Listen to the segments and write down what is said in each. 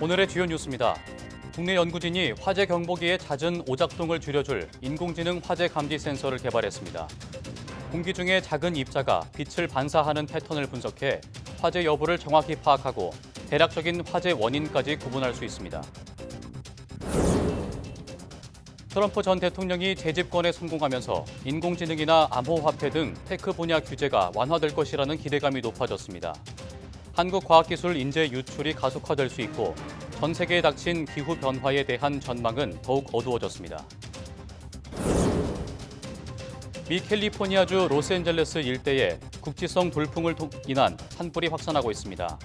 오늘의 주요 뉴스입니다. 국내 연구진이 화재 경보기의 잦은 오작동을 줄여줄 인공지능 화재 감지 센서를 개발했습니다. 공기 중에 작은 입자가 빛을 반사하는 패턴을 분석해 화재 여부를 정확히 파악하고 대략적인 화재 원인까지 구분할 수 있습니다. 트럼프 전 대통령이 재집권에 성공하면서 인공지능이나 암호화폐 등 테크 분야 규제가 완화될 것이라는 기대감이 높아졌습니다. 한국 과학기술 인재 유출이 가속화될 수 있고 전 세계에 닥친 기후 변화에 대한 전망은 더욱 어두워졌습니다. 미 캘리포니아주 로스앤젤레스 일대에 국지성 돌풍을 인한 산불이 확산하고 있습니다.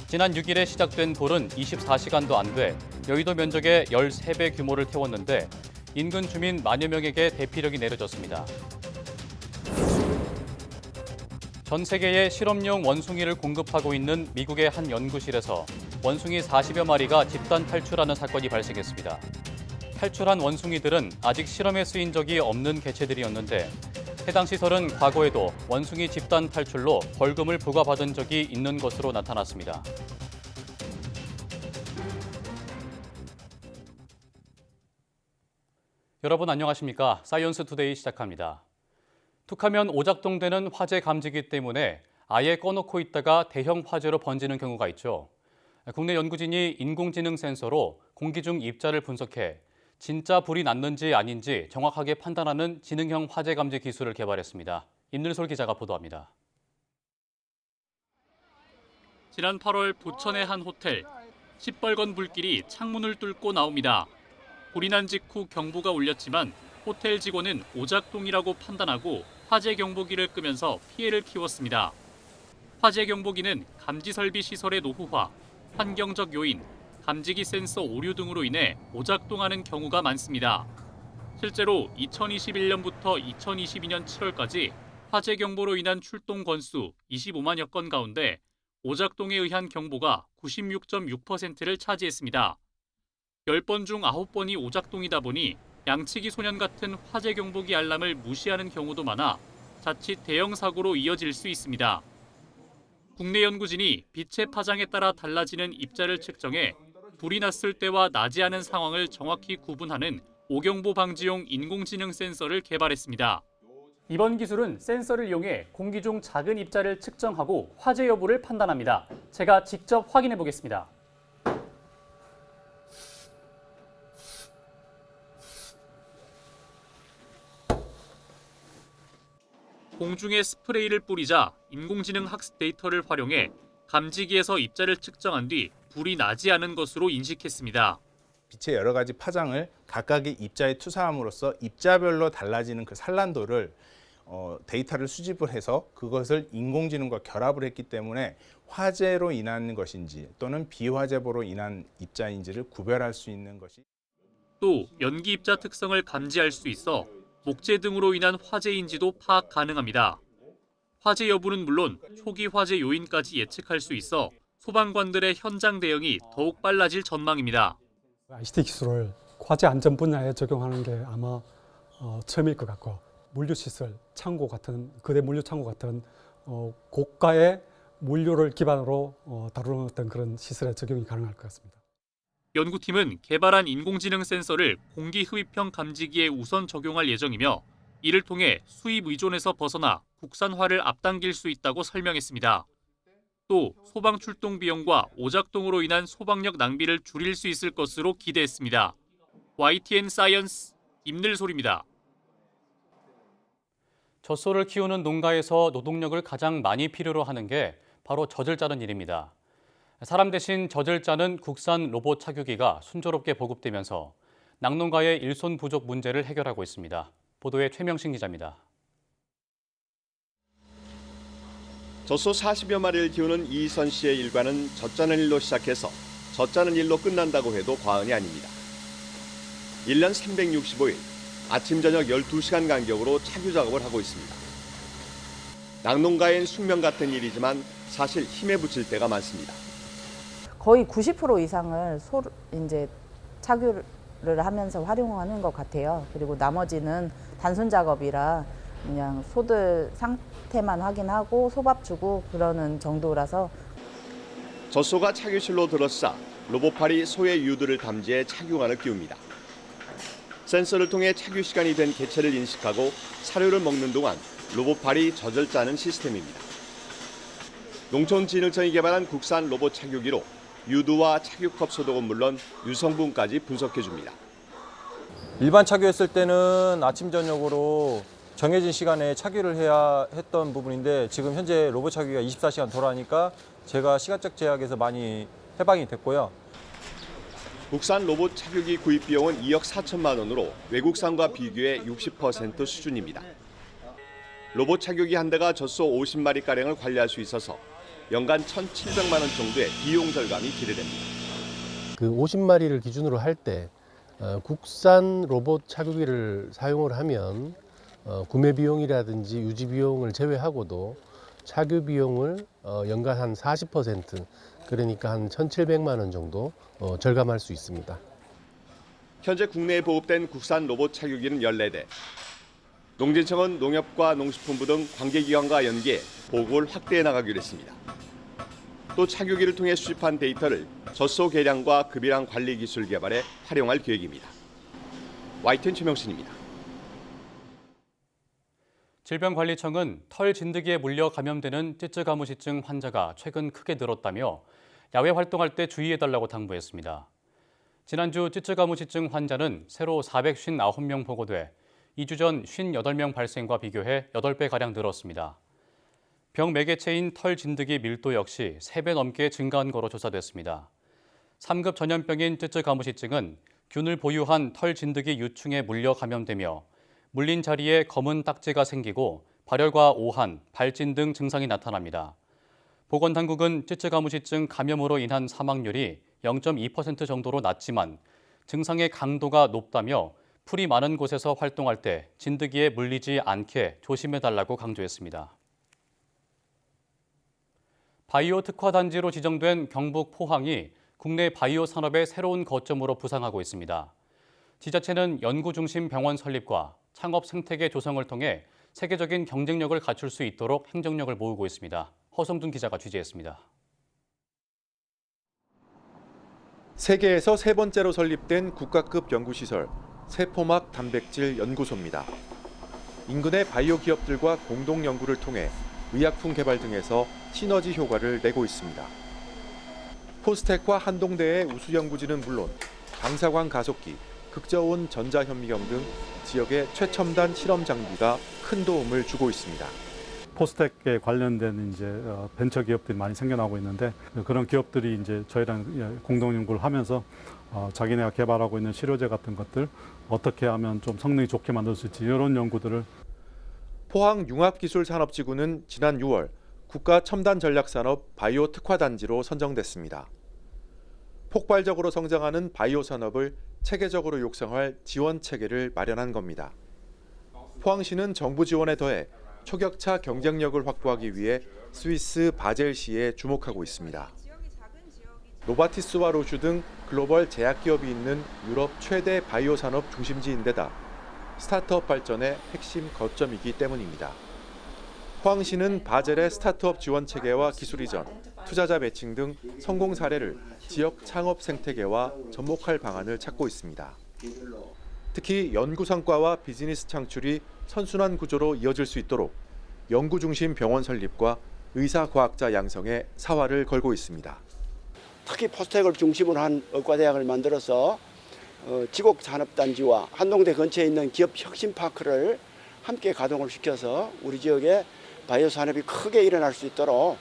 지난 6일에 시작된 불은 24시간도 안 돼 여의도 면적의 13배 규모를 태웠는데 인근 주민 만여 명에게 대피력이 내려졌습니다. 전 세계에 실험용 원숭이를 공급하고 있는 미국의 한 연구실에서 원숭이 40여 마리가 집단 탈출하는 사건이 발생했습니다. 탈출한 원숭이들은 아직 실험에 쓰인 적이 없는 개체들이었는데 해당 시설은 과거에도 원숭이 집단 탈출로 벌금을 부과받은 적이 있는 것으로 나타났습니다. 여러분 안녕하십니까? 사이언스 투데이 시작합니다. 툭하면 오작동되는 화재 감지기 때문에 아예 꺼놓고 있다가 대형 화재로 번지는 경우가 있죠. 국내 연구진이 인공지능 센서로 공기 중 입자를 분석해 진짜 불이 났는지 아닌지 정확하게 판단하는 지능형 화재 감지 기술을 개발했습니다. 임늘솔 기자가 보도합니다. 지난 8월 부천의 한 호텔. 시뻘건 불길이 창문을 뚫고 나옵니다. 불이 난 직후 경보가 울렸지만 호텔 직원은 오작동이라고 판단하고 화재 경보기를 끄면서 피해를 키웠습니다. 화재 경보기는 감지 설비 시설의 노후화, 환경적 요인, 감지기 센서 오류 등으로 인해 오작동하는 경우가 많습니다. 실제로 2021년부터 2022년 7월까지 화재 경보로 인한 출동 건수 25만여 건 가운데 오작동에 의한 경보가 96.6%를 차지했습니다. 10번 중 9번이 오작동이다 보니 양치기 소년 같은 화재 경보기 알람을 무시하는 경우도 많아 자칫 대형 사고로 이어질 수 있습니다. 국내 연구진이 빛의 파장에 따라 달라지는 입자를 측정해 불이 났을 때와 나지 않은 상황을 정확히 구분하는 오경보 방지용 인공지능 센서를 개발했습니다. 이번 기술은 센서를 이용해 공기 중 작은 입자를 측정하고 화재 여부를 판단합니다. 제가 직접 확인해 보겠습니다. 공중에 스프레이를 뿌리자 인공지능 학습 데이터를 활용해 감지기에서 입자를 측정한 뒤 불이 나지 않은 것으로 인식했습니다. 빛의 여러 가지 파장을 각각의 입자에 투사함으로써 입자별로 달라지는 그 산란도를 데이터를 수집을 해서 그것을 인공지능과 결합을 했기 때문에 화재로 인한 것인지 또는 비화재보로 인한 입자인지를 구별할 수 있는 것이. 또 연기 입자 특성을 감지할 수 있어 목재 등으로 인한 화재인지도 파악 가능합니다. 화재 여부는 물론 초기 화재 요인까지 예측할 수 있어 소방관들의 현장 대응이 더욱 빨라질 전망입니다. ICT 기술을 화재 안전 분야에 적용하는 게 아마 처음일 것 같고 물류시설, 창고 같은 거대 물류 창고 같은 고가의 물류를 기반으로 다루는 어떤 그런 시설에 적용이 가능할 것 같습니다. 연구팀은 개발한 인공지능 센서를 공기 흡입형 감지기에 우선 적용할 예정이며 이를 통해 수입 의존에서 벗어나 국산화를 앞당길 수 있다고 설명했습니다. 또 소방 출동 비용과 오작동으로 인한 소방력 낭비를 줄일 수 있을 것으로 기대했습니다. YTN 사이언스 임늘솔입니다. 젖소를 키우는 농가에서 노동력을 가장 많이 필요로 하는 게 바로 젖을 짜는 일입니다. 사람 대신 젖을 짜는 국산 로봇 착유기가 순조롭게 보급되면서 낙농가의 일손 부족 문제를 해결하고 있습니다. 보도에 최명신 기자입니다. 젖소 40여 마리를 키우는 이선 씨의 일과는 젖 짜는 일로 시작해서 젖 짜는 일로 끝난다고 해도 과언이 아닙니다. 1년 365일 아침 저녁 12시간 간격으로 착유 작업을 하고 있습니다. 낙농가엔 숙명 같은 일이지만 사실 힘에 부칠 때가 많습니다. 거의 90% 이상을 이제 착유를 하면서 활용하는 것 같아요. 그리고 나머지는 단순 작업이라 그냥 소들 상태만 확인하고 소밥 주고 그러는 정도라서. 젖소가 착유실로 들어서자 로봇팔이 소의 유두를 감지해 착용안을 끼웁니다. 센서를 통해 착유 시간이 된 개체를 인식하고 사료를 먹는 동안 로봇팔이 젖을 짜는 시스템입니다. 농촌진흥청이 개발한 국산 로봇 착유기로 유두와 착유컵 소독은 물론 유성분까지 분석해줍니다. 일반 착유했을 때는 아침 저녁으로 정해진 시간에 착유를 해야 했던 부분인데 지금 현재 로봇 착유기가 24시간 돌아가니까 제가 시간적 제약에서 많이 해방이 됐고요. 국산 로봇 착유기 구입 비용은 2억 4천만 원으로 외국산과 비교해 60% 수준입니다. 로봇 착유기 한 대가 젖소 50마리가량을 관리할 수 있어서 연간 1,700만 원 정도의 비용 절감이 기대됩니다. 그 50마리를 기준으로 할 때 국산 로봇 착유기를 사용을 하면 구매 비용이라든지 유지 비용을 제외하고도 착유 비용을 연간 한 40%, 그러니까 한 1,700만 원 정도 절감할 수 있습니다. 현재 국내에 보급된 국산 로봇 착유기는 14대. 농진청은 농협과 농식품부 등 관계기관과 연계해 보급을 확대해 나가기로 했습니다. 또 착유기를 통해 수집한 데이터를 젖소 계량과 급이랑 관리 기술 개발에 활용할 계획입니다. YTN 최명신입니다. 질병관리청은 털 진드기에 물려 감염되는 찌쯔가무시증 환자가 최근 크게 늘었다며 야외 활동할 때 주의해달라고 당부했습니다. 지난주 찌쯔가무시증 환자는 새로 459명 보고돼 2주 전 58명 발생과 비교해 8배가량 늘었습니다. 병 매개체인 털 진드기 밀도 역시 3배 넘게 증가한 거로 조사됐습니다. 3급 전염병인 찌쯔가무시증은 균을 보유한 털 진드기 유충에 물려 감염되며 물린 자리에 검은 딱지가 생기고 발열과 오한, 발진 등 증상이 나타납니다. 보건당국은 찌쯔가무시증 감염으로 인한 사망률이 0.2% 정도로 낮지만 증상의 강도가 높다며 풀이 많은 곳에서 활동할 때 진드기에 물리지 않게 조심해달라고 강조했습니다. 바이오 특화 단지로 지정된 경북 포항이 국내 바이오 산업의 새로운 거점으로 부상하고 있습니다. 지자체는 연구 중심 병원 설립과 창업 생태계 조성을 통해 세계적인 경쟁력을 갖출 수 있도록 행정력을 모으고 있습니다. 허성준 기자가 취재했습니다. 세계에서 세 번째로 설립된 국가급 연구시설 세포막 단백질 연구소입니다. 인근의 바이오 기업들과 공동 연구를 통해 의약품 개발 등에서 시너지 효과를 내고 있습니다. 포스텍과 한동대의 우수 연구진은 물론 방사광 가속기, 극저온 전자현미경 등 지역의 최첨단 실험 장비가 큰 도움을 주고 있습니다. 포스텍에 관련된 벤처 기업들이 많이 생겨나고 있는데 그런 기업들이 저희랑 공동 연구를 하면서 자기네가 개발하고 있는 치료제 같은 것들 어떻게 하면 좀 성능이 좋게 만들 수 있지 이런 연구들을. 포항융합기술산업지구는 지난 6월 국가첨단전략산업 바이오 특화단지로 선정됐습니다. 폭발적으로 성장하는 바이오 산업을 체계적으로 육성할 지원 체계를 마련한 겁니다. 포항시는 정부 지원에 더해 초격차 경쟁력을 확보하기 위해 스위스 바젤시에 주목하고 있습니다. 노바티스와 로슈 등 글로벌 제약기업이 있는 유럽 최대 바이오 산업 중심지인데다 스타트업 발전의 핵심 거점이기 때문입니다. 포항시는 바젤의 스타트업 지원 체계와 기술 이전, 투자자 매칭 등 성공 사례를 지역 창업 생태계와 접목할 방안을 찾고 있습니다. 특히 연구 성과와 비즈니스 창출이 선순환 구조로 이어질 수 있도록 연구 중심 병원 설립과 의사 과학자 양성에 사활을 걸고 있습니다. 특히 포스텍을 중심으로 한 의과대학을 만들어서 지곡산업단지와 한동대 근처에 있는 기업 혁신파크를 함께 가동을 시켜서 우리 지역에 바이오 산업이 크게 일어날 수 있도록.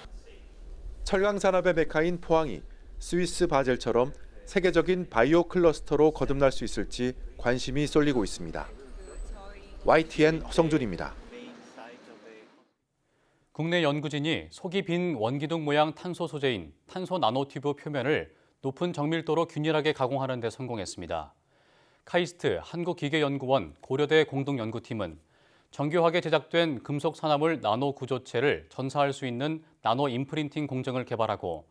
철강 산업의 메카인 포항이 스위스 바젤처럼 세계적인 바이오 클러스터로 거듭날 수 있을지 관심이 쏠리고 있습니다. YTN 허성준입니다. 국내 연구진이 속이 빈 원기둥 모양 탄소 소재인 탄소 나노튜브 표면을 높은 정밀도로 균일하게 가공하는 데 성공했습니다. 카이스트 한국기계연구원 고려대 공동연구팀은 정교하게 제작된 금속 산화물 나노 구조체를 전사할 수 있는 나노 임프린팅 공정을 개발하고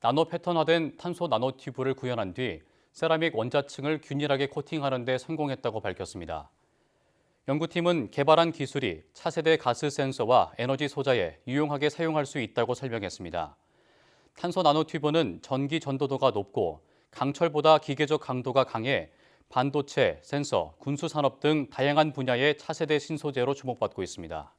나노 패턴화된 탄소 나노튜브를 구현한 뒤 세라믹 원자층을 균일하게 코팅하는 데 성공했다고 밝혔습니다. 연구팀은 개발한 기술이 차세대 가스 센서와 에너지 소자에 유용하게 사용할 수 있다고 설명했습니다. 탄소 나노튜브는 전기 전도도가 높고 강철보다 기계적 강도가 강해 반도체, 센서, 군수산업 등 다양한 분야의 차세대 신소재로 주목받고 있습니다.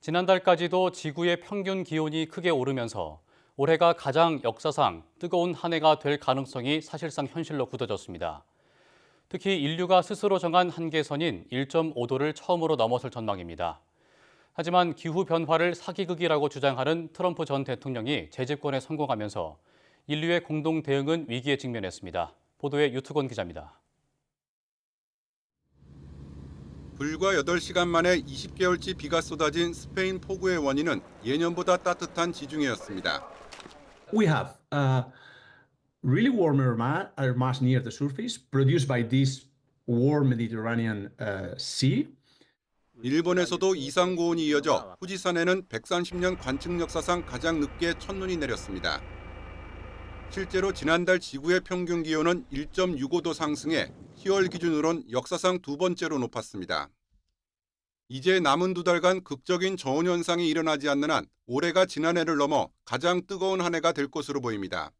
지난달까지도 지구의 평균 기온이 크게 오르면서 올해가 가장 역사상 뜨거운 한 해가 될 가능성이 사실상 현실로 굳어졌습니다. 특히 인류가 스스로 정한 한계선인 1.5도를 처음으로 넘어설 전망입니다. 하지만 기후 변화를 사기극이라고 주장하는 트럼프 전 대통령이 재집권에 성공하면서 인류의 공동 대응은 위기에 직면했습니다. 보도에 유투건 기자입니다. 불과 8시간 만에 20개월치 비가 쏟아진 스페인 폭우의 원인은 예년보다 따뜻한 지중해였습니다. We have really warm air mass near the surface produced by this warm Mediterranean Sea. 일본에서도 이상 고온이 이어져 후지산에는 130년 관측 역사상 가장 늦게 첫눈이 내렸습니다. 실제로 지난달 지구의 평균 기온은 1.65도 상승해 10월 기준으론 역사상 두 번째로 높았습니다. 이제 남은 두 달간 극적인 저온 현상이 일어나지 않는 한 올해가 지난해를 넘어 가장 뜨거운 한 해가 될 것으로 보입니다.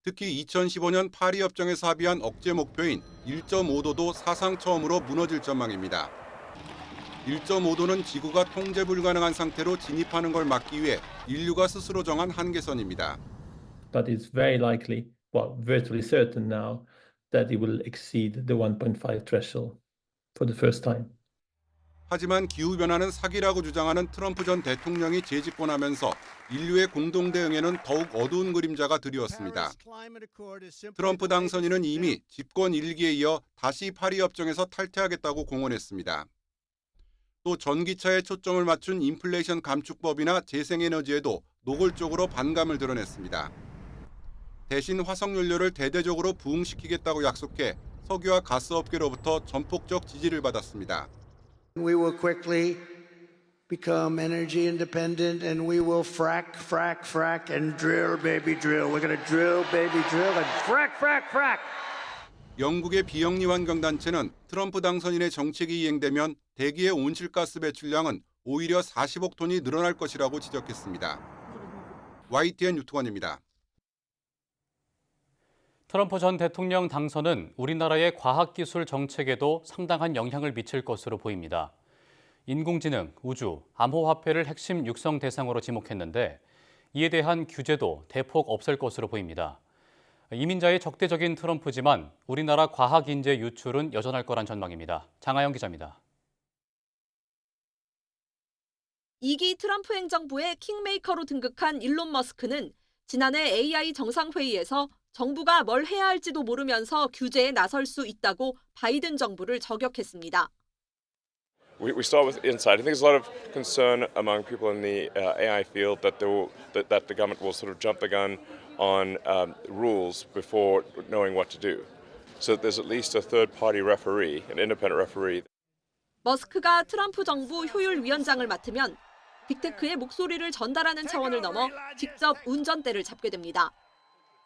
특히 2015년 파리 협정에서 합의한 억제 목표인 1.5도도 사상 처음으로 무너질 전망입니다. 1.5도는 지구가 통제 불가능한 상태로 진입하는 걸 막기 위해 인류가 스스로 정한 한계선입니다. But it's very likely, well, virtually certain now, that it will exceed the 1.5 threshold for the first time. 하지만 기후변화는 사기라고 주장하는 트럼프 전 대통령이 재집권하면서 인류의 공동 대응에는 더욱 어두운 그림자가 드리웠습니다. 트럼프 당선인은 이미 집권 1기에 이어 다시 파리 협정에서 탈퇴하겠다고 공언했습니다. 또 전기차에 초점을 맞춘 인플레이션 감축법이나 재생에너지에도 노골적으로 반감을 드러냈습니다. 대신 화석연료를 대대적으로 부흥시키겠다고 약속해 석유와 가스업계로부터 전폭적 지지를 받았습니다. We will quickly become energy independent and we will frack and drill, baby, drill. We're going to drill, baby, drill and frack. 영국의 비영리 환경단체는 트럼프 당선인의 정책이 이행되면 대기의 온실가스 배출량은 오히려 40억 톤이 늘어날 것이라고 지적했습니다. YTN 유투관입니다. 트럼프 전 대통령 당선은 우리나라의 과학기술 정책에도 상당한 영향을 미칠 것으로 보입니다. 인공지능, 우주, 암호화폐를 핵심 육성 대상으로 지목했는데 이에 대한 규제도 대폭 없앨 것으로 보입니다. 이민자의 적대적인 트럼프지만 우리나라 과학인재 유출은 여전할 거란 전망입니다. 장하영 기자입니다. 2기 트럼프 행정부의 킹메이커로 등극한 일론 머스크는 지난해 AI 정상회의에서 정부가 뭘 해야 할지도 모르면서 규제에 나설 수 있다고 바이든 정부를 저격했습니다. We start with insight. I think there's a lot of concern among people in the AI field that the government will sort of jump the gun on rules before knowing what to do. So that there's at least a third-party referee, an independent referee. 머스크가 트럼프 정부 효율위원장을 맡으면 빅테크의 목소리를 전달하는 차원을 넘어 직접 운전대를 잡게 됩니다.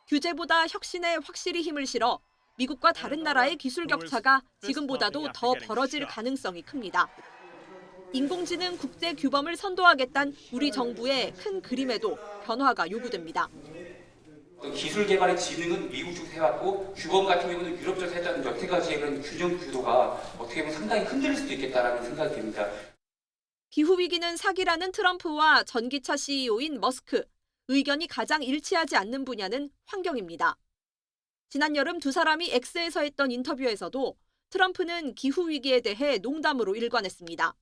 규제보다 혁신에 확실히 힘을 실어 미국과 다른 나라의 기술 격차가 지금보다도 더 벌어질 가능성이 큽니다. 인공지능 국제 규범을 선도하겠다는 우리 정부의 큰 그림에도 변화가 요구됩니다. 기술 개발의 지능은 미국 쪽에서 해왔고 규범 같은 경우는 유럽 쪽에서 했다는 여태까지의 그런 균형 구도가 어떻게 보면 상당히 흔들릴 수도 있겠다라는 생각이 듭니다. 기후위기는 사기라는 트럼프와 전기차 CEO인 머스크. 의견이 가장 일치하지 않는 분야는 환경입니다. 지난 여름 두 사람이 X에서 했던 인터뷰에서도 트럼프는 기후위기에 대해 농담으로 일관했습니다.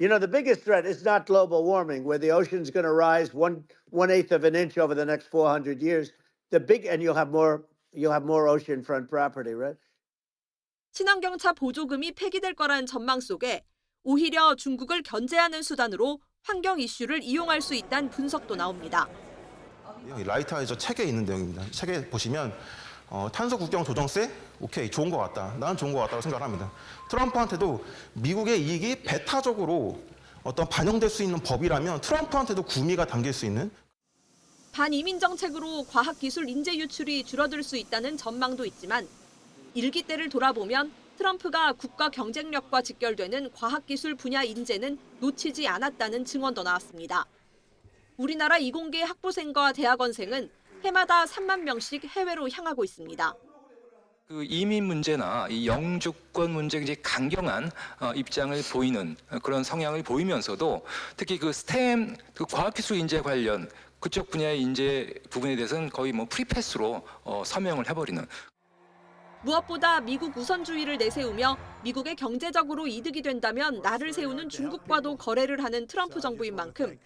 You know, the biggest threat is not global warming, where the ocean's going to rise 1/8 of an inch over the next 400 years. And you'll have more oceanfront property, right? 친환경차 보조금이 폐기될 거라는 전망 속에 오히려 중국을 견제하는 수단으로 환경 이슈를 이용할 수 있다는 분석도 나옵니다. 라이트하이저 책에 있는 내용입니다. 책에 보시면 탄소 국경 조정세? 오케이, 좋은 것 같다. 나는 좋은 것 같다고 생각합니다. 트럼프한테도 미국의 이익이 배타적으로 어떤 반영될 수 있는 법이라면 트럼프한테도 구미가 담길 수 있는 반이민 정책으로 과학기술 인재 유출이 줄어들 수 있다는 전망도 있지만 1기 때를 돌아보면 트럼프가 국가 경쟁력과 직결되는 과학기술 분야 인재는 놓치지 않았다는 증언도 나왔습니다. 우리나라 이공계 학부생과 대학원생은 해마다 3만 명씩 해외로 향하고 있습니다. 그 이민 문제나 이 영주권 문제에 이제 강경한 입장을 보이는 그런 성향을 보이면서도 특히 그 스템, 그 과학기술 인재 관련 그쪽 분야의 인재 부분에 대해서는 거의 뭐 프리패스로 서명을 해버리는. 무엇보다 미국 우선주의를 내세우며 미국에 경제적으로 이득이 된다면 나를 세우는 중국과도 거래를 하는 트럼프 정부인 만큼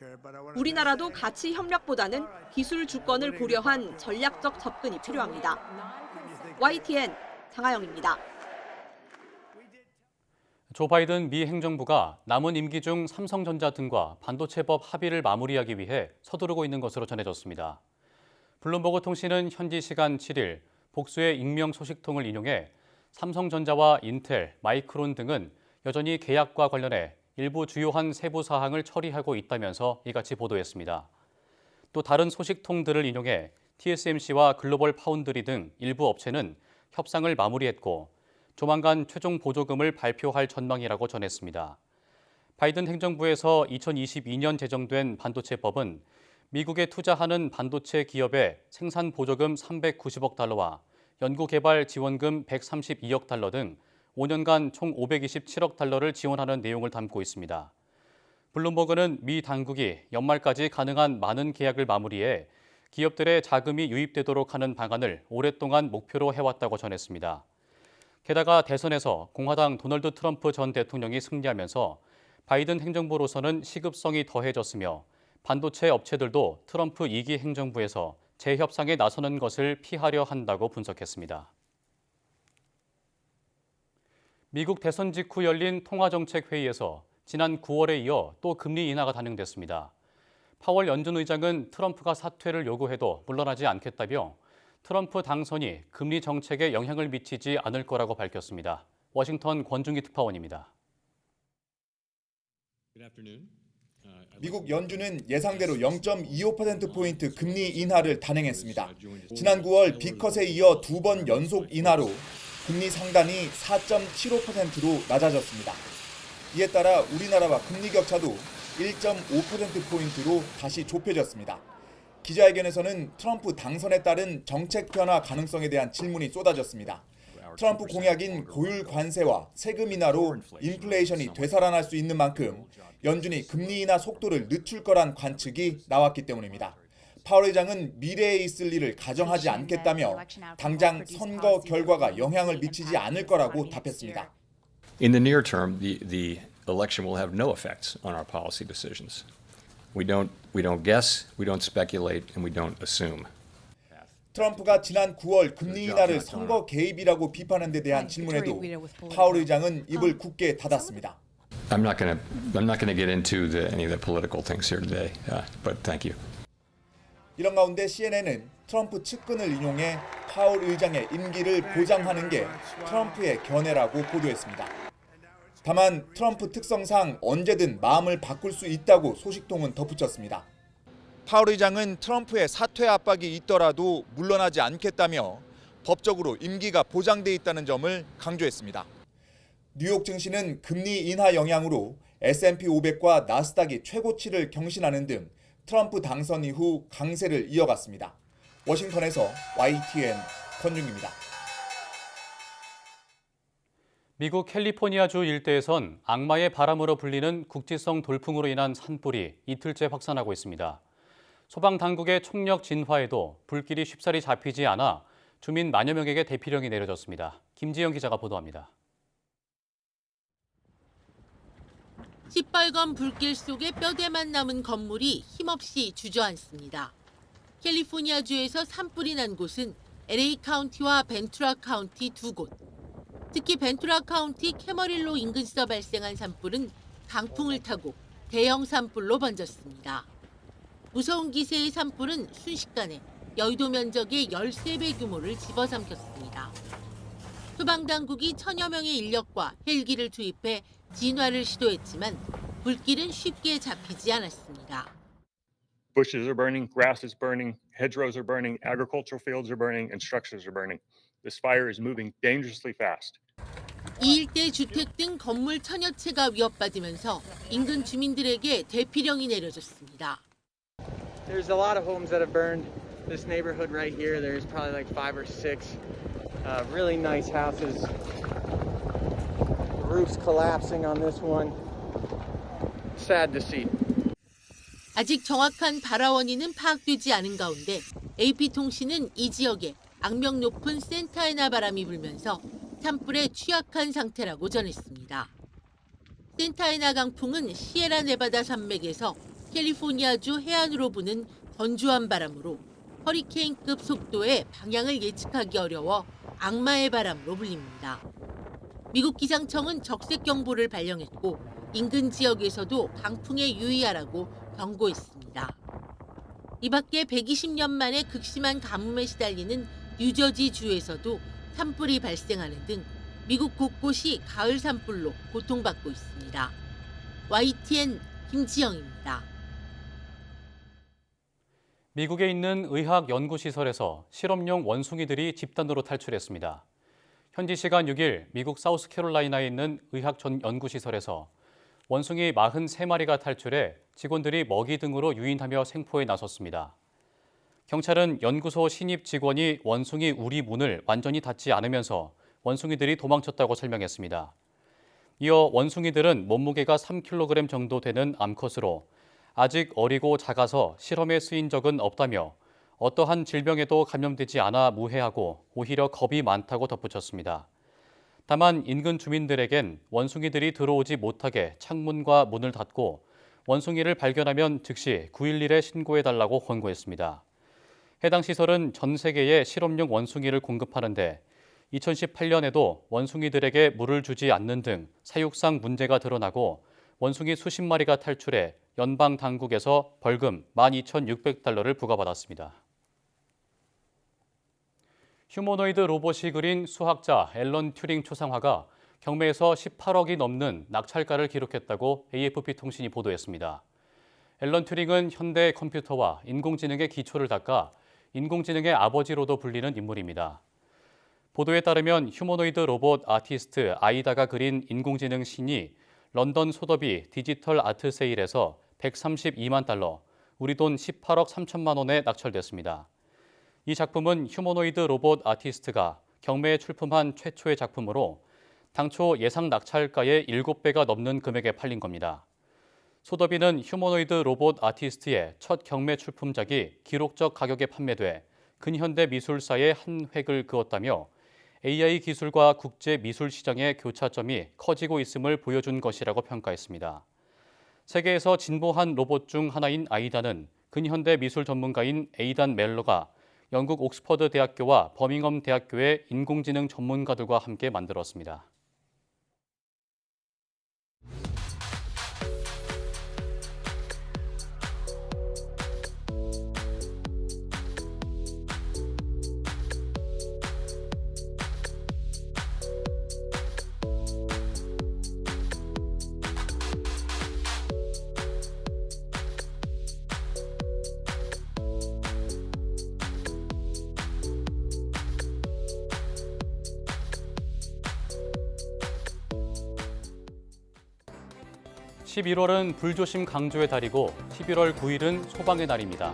우리나라도 가치 협력보다는 기술 주권을 고려한 전략적 접근이 필요합니다. YTN 장하영입니다. 조 바이든 미 행정부가 남은 임기 중 삼성전자 등과 반도체법 합의를 마무리하기 위해 서두르고 있는 것으로 전해졌습니다. 블룸버그 통신은 현지 시간 7일 복수의 익명 소식통을 인용해 삼성전자와 인텔, 마이크론 등은 여전히 계약과 관련해 일부 주요한 세부 사항을 처리하고 있다면서 이같이 보도했습니다. 또 다른 소식통들을 인용해 TSMC와 글로벌 파운드리 등 일부 업체는 협상을 마무리했고 조만간 최종 보조금을 발표할 전망이라고 전했습니다. 바이든 행정부에서 2022년 제정된 반도체법은 미국에 투자하는 반도체 기업의 생산 보조금 390억 달러와 연구개발 지원금 132억 달러 등 5년간 총 527억 달러를 지원하는 내용을 담고 있습니다. 블룸버그는 미 당국이 연말까지 가능한 많은 계약을 마무리해 기업들의 자금이 유입되도록 하는 방안을 오랫동안 목표로 해왔다고 전했습니다. 게다가 대선에서 공화당 도널드 트럼프 전 대통령이 승리하면서 바이든 행정부로서는 시급성이 더해졌으며 반도체 업체들도 트럼프 2기 행정부에서 재협상에 나서는 것을 피하려 한다고 분석했습니다. 미국 대선 직후 열린 통화정책회의에서 지난 9월에 이어 또 금리 인하가 단행됐습니다. 파월 연준 의장은 트럼프가 사퇴를 요구해도 물러나지 않겠다며 트럼프 당선이 금리 정책에 영향을 미치지 않을 거라고 밝혔습니다. 워싱턴 권중기 특파원입니다. 미국 연준은 예상대로 0.25%포인트 금리 인하를 단행했습니다. 지난 9월 B컷에 이어 2번 연속 인하로 금리 상단이 4.75%로 낮아졌습니다. 이에 따라 우리나라와 금리 격차도 1.5%포인트로 다시 좁혀졌습니다. 기자회견에서는 트럼프 당선에 따른 정책 변화 가능성에 대한 질문이 쏟아졌습니다. 트럼프 공약인 고율 관세와 세금 인하로 인플레이션이 되살아날 수 있는 만큼 연준이 금리 인하 속도를 늦출 거란 관측이 나왔기 때문입니다. 파월 의장은 미래에 있을 일을 가정하지 않겠다며 당장 선거 결과가 영향을 미치지 않을 거라고 답했습니다. In the near term, the election will have no effects on our policy decisions. We don't guess, we don't speculate, and we don't assume. 트럼프가 지난 9월 금리 인하를 선거 개입이라고 비판한 데 대한 질문에도 파월 의장은 입을 굳게 닫았습니다. I'm not going to get into any of the political things here today, but thank you. 이런 가운데 CNN은 트럼프 측근을 인용해 파월 의장의 임기를 보장하는 게 트럼프의 견해라고 보도했습니다. 다만 트럼프 특성상 언제든 마음을 바꿀 수 있다고 소식통은 덧붙였습니다. 파월 의장은 트럼프의 사퇴 압박이 있더라도 물러나지 않겠다며 법적으로 임기가 보장돼 있다는 점을 강조했습니다. 뉴욕 증시는 금리 인하 영향으로 S&P 500과 나스닥이 최고치를 경신하는 등 트럼프 당선 이후 강세를 이어갔습니다. 워싱턴에서 YTN 권중기입니다. 미국 캘리포니아주 일대에선 악마의 바람으로 불리는 국지성 돌풍으로 인한 산불이 이틀째 확산하고 있습니다. 소방당국의 총력 진화에도 불길이 쉽사리 잡히지 않아 주민 만여 명에게 대피령이 내려졌습니다. 김지영 기자가 보도합니다. 시뻘건 불길 속에 뼈대만 남은 건물이 힘없이 주저앉습니다. 캘리포니아주에서 산불이 난 곳은 LA 카운티와 벤투라 카운티 두 곳. 특히 벤투라 카운티 캐머릴로 인근서 발생한 산불은 강풍을 타고 대형 산불로 번졌습니다. 무서운 기세의 산불은 순식간에 여의도 면적의 13배 규모를 집어삼켰습니다. 소방당국이 1000여 명의 인력과 헬기를 투입해 진화를 시도했지만 불길은 쉽게 잡히지 않았습니다. Bushes are burning, grass is burning, hedgerows are burning, agricultural fields are burning, and structures are burning. This fire is moving dangerously fast. 이 일대 주택 등 건물 천여 채가 위협받으면서 인근 주민들에게 대피령이 내려졌습니다. There's a lot of homes that have burned. This neighborhood right here, there's probably like 5 or 6 really nice houses. The roof's collapsing on this one. Sad to see. 아직 정확한 발화 원인은 파악되지 않은 가운데 AP통신은 이 지역에 악명 높은 센타에나 바람이 불면서 산불에 취약한 상태라고 전했습니다. 센타에나 강풍은 시에라 네바다 산맥에서 캘리포니아주 해안으로 부는 건조한 바람으로 허리케인급 속도의 방향을 예측하기 어려워 악마의 바람으로 불립니다. 미국 기상청은 적색경보를 발령했고 인근 지역에서도 강풍에 유의하라고 경고했습니다. 이 밖에 120년 만에 극심한 가뭄에 시달리는 뉴저지주에서도 산불이 발생하는 등 미국 곳곳이 가을 산불로 고통받고 있습니다. YTN 김지영입니다. 미국에 있는 의학 연구시설에서 실험용 원숭이들이 집단으로 탈출했습니다. 현지 시간 6일 미국 사우스캐롤라이나에 있는 의학 연구시설에서 원숭이 43마리가 탈출해 직원들이 먹이 등으로 유인하며 생포에 나섰습니다. 경찰은 연구소 신입 직원이 원숭이 우리 문을 완전히 닫지 않으면서 원숭이들이 도망쳤다고 설명했습니다. 이어 원숭이들은 몸무게가 3kg 정도 되는 암컷으로 아직 어리고 작아서 실험에 쓰인 적은 없다며 어떠한 질병에도 감염되지 않아 무해하고 오히려 겁이 많다고 덧붙였습니다. 다만 인근 주민들에겐 원숭이들이 들어오지 못하게 창문과 문을 닫고 원숭이를 발견하면 즉시 911에 신고해달라고 권고했습니다. 해당 시설은 전 세계에 실험용 원숭이를 공급하는데 2018년에도 원숭이들에게 물을 주지 않는 등 사육상 문제가 드러나고 원숭이 수십 마리가 탈출해 연방 당국에서 벌금 12,600달러를 부과받았습니다. 휴머노이드 로봇이 그린 수학자 앨런 튜링 초상화가 경매에서 18억이 넘는 낙찰가를 기록했다고 AFP 통신이 보도했습니다. 앨런 튜링은 현대 컴퓨터와 인공지능의 기초를 닦아 인공지능의 아버지로도 불리는 인물입니다. 보도에 따르면 휴머노이드 로봇 아티스트 아이다가 그린 인공지능 신이 런던 소더비 디지털 아트 세일에서 132만 달러, 우리 돈 18억 3천만 원에 낙찰됐습니다. 이 작품은 휴머노이드 로봇 아티스트가 경매에 출품한 최초의 작품으로 당초 예상 낙찰가의 7배가 넘는 금액에 팔린 겁니다. 소더비는 휴머노이드 로봇 아티스트의 첫 경매 출품작이 기록적 가격에 판매돼 근현대 미술사에 한 획을 그었다며 AI 기술과 국제 미술 시장의 교차점이 커지고 있음을 보여준 것이라고 평가했습니다. 세계에서 진보한 로봇 중 하나인 아이다는 근현대 미술 전문가인 에이단 멜러가 영국 옥스퍼드 대학교와 버밍엄 대학교의 인공지능 전문가들과 함께 만들었습니다. (11월은) 불조심 강조의 달이고 11월 9일은 소방의 날입니다.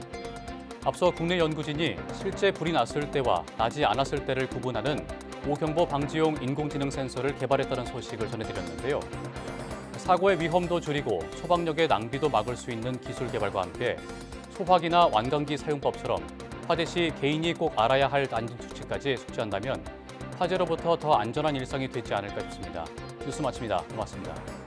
앞서 국내 연구진이 실제 불이 났을 때와 나지 않았을 때를 구분하는 오경보 방지용 인공지능 센서를 개발했다는 소식을 전해드렸는데요. 사고의 위험도 줄이고 소방력의 낭비도 막을 수 있는 기술 개발과 함께 소화기나 완강기 사용법처럼 화재 시 개인이 꼭 알아야 할 안전수칙까지 숙지한다면 화재로부터 더 안전한 일상이 되지 않을까 싶습니다. 뉴스 마칩니다. 고맙습니다.